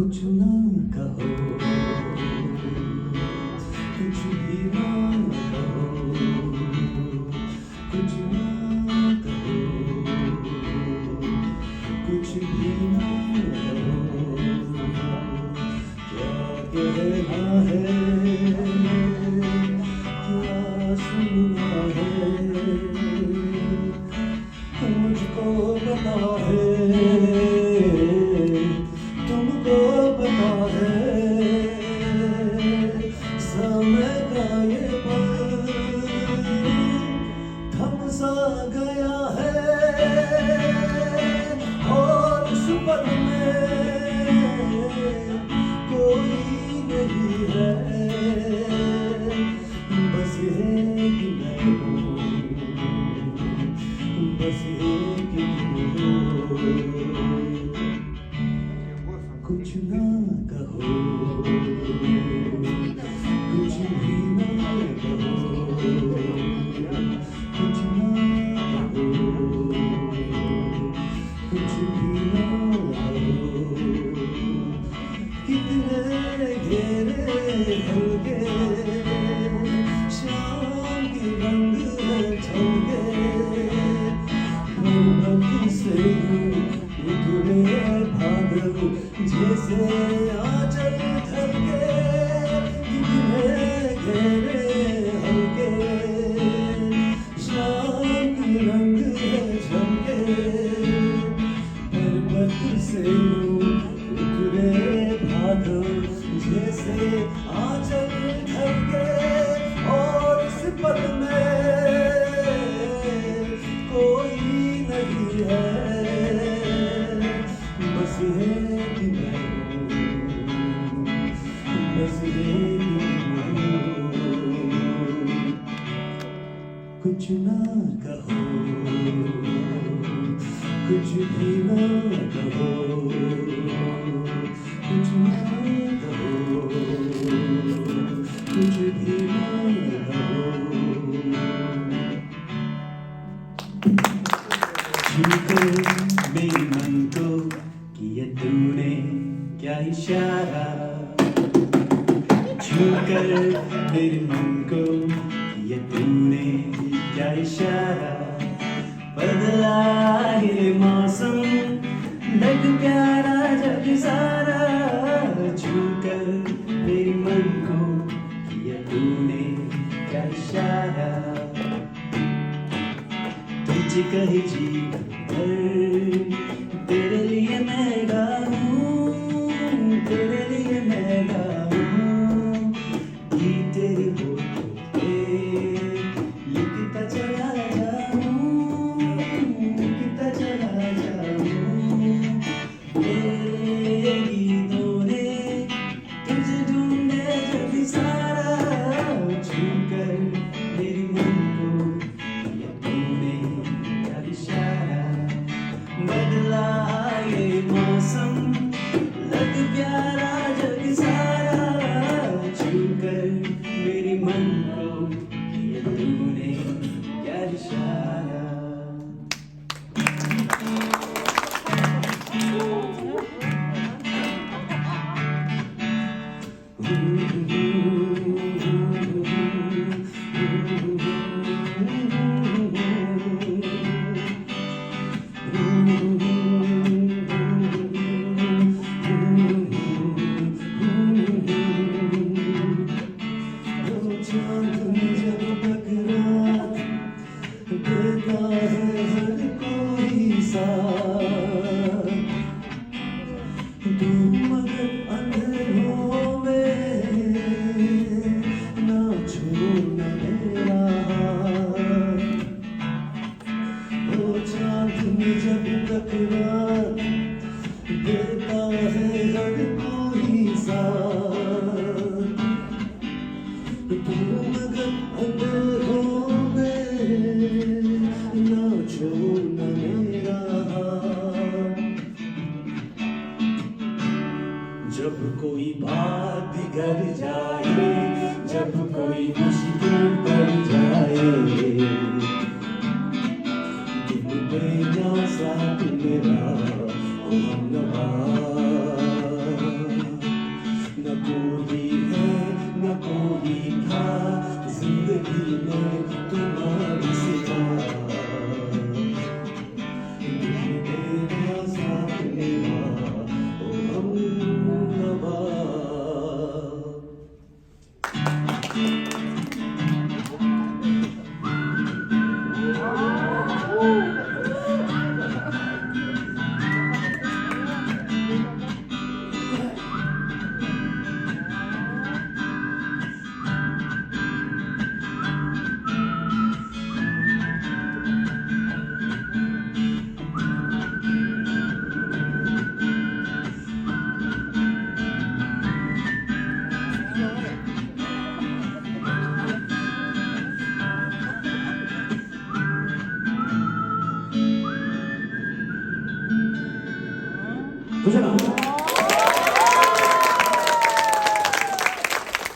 कुछ ना कहो, कुछ भी ना कहो, कुछ ना कहो, कुछ भी ना कहो। क्या कहना है, क्या सुनना है, मुझको पता है, तुमको पता है। समय का ये पल थम सा गया है, और इस पल में कोई नहीं है, बस एक मैं हूँ, बस एक तुम हो। कुछ ना कहो, कुछ भी ना कहो, कुछ ना कहो, कुछ भी ना कहो। कितने घेरे हल्के शाम के रंग छलके, मोहब्बत से उतरे बादल जैसे आंचल ढलके। कितने घेरे हल्के शाम के रंग झलके, पर्वत से उतरे बादल जैसे आंचल ढलके, और इस पल में कोई नहीं है, बस एक मैं हूँ, बस एक मैं हूँ। कुछ ना कहो, कुछ भी ना कहो, कुछ ना कहो, कुछ भी ना कहो। छूकर मेरे मन को किया तूने क्या इशारा, छूकर मेरे मन को किया तूने क्या इशारा। बदला ये मौसम लग प्यारा जग सारा, छूकर मेरे मन को किया तूने क्या इशारा। तुझे कही जीवन भर तेरे लिए मैं गाऊं, तेरे लिए मैं गाऊं। गीत तेरे होठों पे लिखता चला जाऊं, लिखता चला जाऊं। तेरे गीतों ने तुझे ढूंढे जग सारा, छूकर मेरे मन को किया तूने क्या इशारा। बदला ये मौसम लग प्यारा जग सारा, छूकर मेरे मन को किया तूने क्या इशारा। चांद जब टकरा देता है हर कोई साथ, तू मगर अंधेरों में ना छोड़ना मेरा हाथ। वो चांद जब टकरा देता है हर कोई साथ, तू मगर अंधेरों में ना छोड़ना मेरा हाथ। जब कोई बात बिगड़ जाए, जब कोई मुश्किल पड़ जाए, दिल बेजा सा मेरा ओ हमनवा। 도전합니다.